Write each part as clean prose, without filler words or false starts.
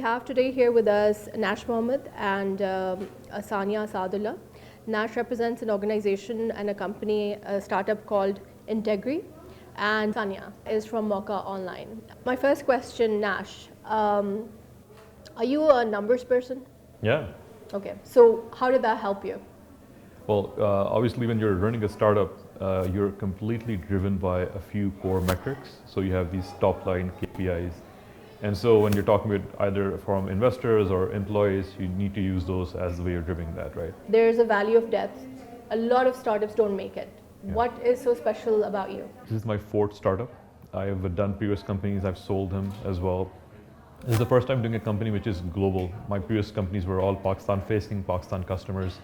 have today here with us Nash and Saniya Sadullah. Nash represents an organization and a company, a startup called Integry, and Saniya is from Mauqa Online. My first question, Nash, are you a numbers person? Yeah. Okay, so how did that help you? Well, obviously when you're running a startup, you're completely driven by a few core metrics. So you have these top line KPIs. And so when you're talking with either from investors or employees, you need to use those as the way you're driving that, right? There's a value of depth. A lot of startups don't make it. Yeah. What is so special about you? This is my fourth startup. I have done previous companies, I've sold them as well. This is the first time doing a company which is global. My previous companies were all Pakistan facing, Pakistan customers.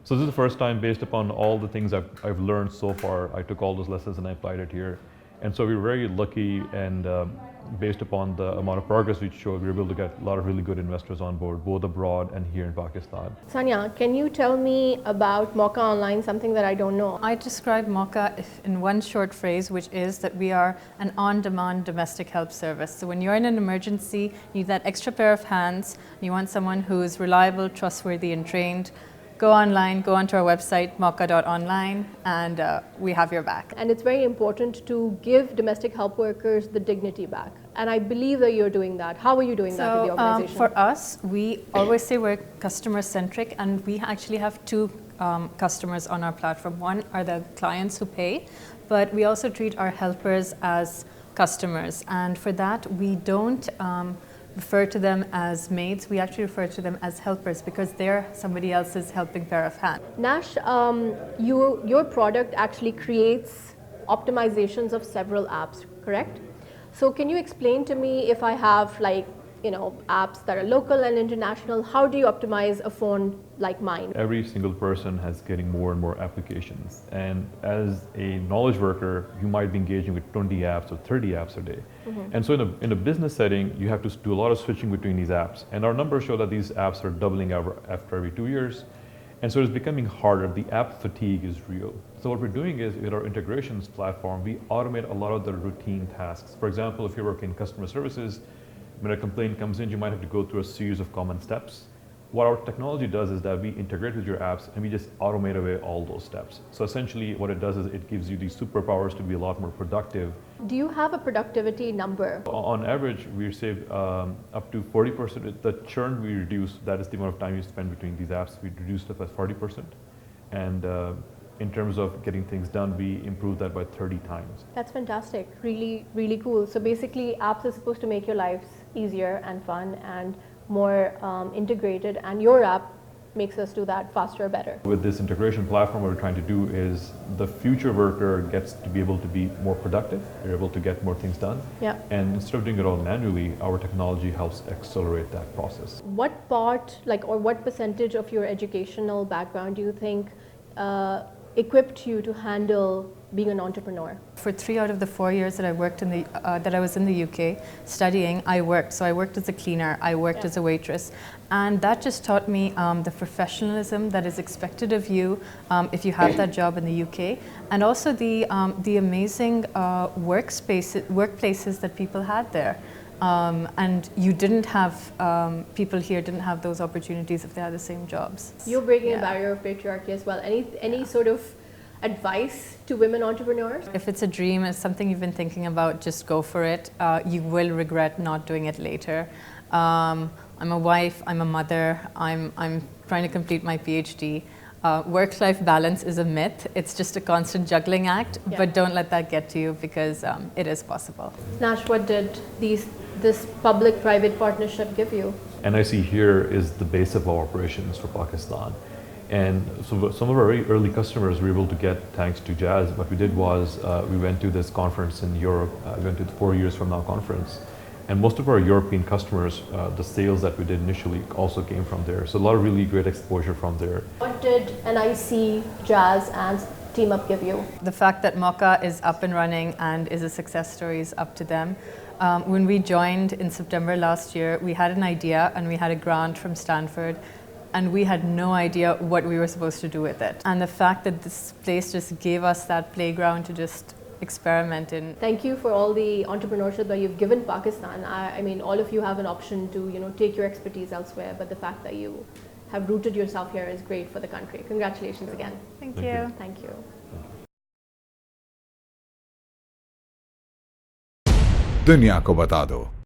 So this is the first time, based upon all the things I've learned so far, I took all those lessons and I applied it here. And so we were very lucky, and based upon the amount of progress we showed, we were able to get a lot of really good investors on board, both abroad and here in Pakistan. Saniya, can you tell me about Mauqa Online, something that I don't know? I describe Mauqa in one short phrase, which is that we are an on-demand domestic help service. So when you're in an emergency, you need that extra pair of hands, you want someone who is reliable, trustworthy, and trained, go online, go onto our website, mauqa.online, and we have your back. And it's very important to give domestic help workers the dignity back. And I believe that you're doing that. How are you doing that with the organization? For us, we always say we're customer-centric, and we actually have two customers on our platform. One are the clients who pay, but we also treat our helpers as customers. And for that, we don't refer to them as maids, we actually refer to them as helpers because they're somebody else's helping pair of hands. Nash, your product actually creates optimizations of several apps, correct? So can you explain to me, if I have apps that are local and international, how do you optimize a phone like mine? Every single person has getting more and more applications. And as a knowledge worker, you might be engaging with 20 apps or 30 apps a day. Mm-hmm. And so in a business setting, you have to do a lot of switching between these apps. And our numbers show that these apps are doubling after every 2 years. And so it's becoming harder. The app fatigue is real. So what we're doing is, with our integrations platform, we automate a lot of the routine tasks. For example, if you're working in customer services, when a complaint comes in, you might have to go through a series of common steps. What our technology does is that we integrate with your apps and we just automate away all those steps. So essentially what it does is it gives you these superpowers to be a lot more productive. Do you have a productivity number? On average, we save up to 40%. The churn we reduce, that is the amount of time you spend between these apps, we reduced it by 40%. And in terms of getting things done, we improved that by 30 times. That's fantastic. Really, really cool. So basically, apps are supposed to make your lives easier and fun and more integrated, and your app makes us do that faster, better. With this integration platform, what we're trying to do is the future worker gets to be able to be more productive. They're able to get more things done. Yeah. And instead of doing it all manually, our technology helps accelerate that process. What part, or what percentage of your educational background do you think equipped you to handle being an entrepreneur? For 3 out of the 4 years that I worked that I was in the UK studying, I worked. So I worked as a cleaner, I worked as a waitress, and that just taught me the professionalism that is expected of you if you have that job in the UK, and also the amazing workplaces that people had there. And you didn't have, people here didn't have those opportunities if they had the same jobs. You're breaking a barrier of patriarchy as well. Any sort of advice to women entrepreneurs? If it's a dream, it's something you've been thinking about, just go for it. You will regret not doing it later. I'm a wife, I'm a mother, I'm trying to complete my PhD. Work-life balance is a myth. It's just a constant juggling act, but don't let that get to you because it is possible. Nash, what did this public-private partnership give you? NIC here is the base of our operations for Pakistan. And so some of our very early customers were able to get thanks to Jazz. What we did was we went to this conference in Europe. We went to the 4 Years From Now conference. And most of our European customers, the sales that we did initially also came from there. So a lot of really great exposure from there. What did NIC, Jazz and Team Up give you? The fact that Mauqa is up and running and is a success story is up to them. When we joined in September last year, we had an idea and we had a grant from Stanford, and we had no idea what we were supposed to do with it. And the fact that this place just gave us that playground to just experiment in. Thank you for all the entrepreneurship that you've given Pakistan. I mean, all of you have an option to, take your expertise elsewhere, but the fact that you have rooted yourself here is great for the country. Congratulations again. Thank Thank you. you. Thank you. दुनिया को बता दो।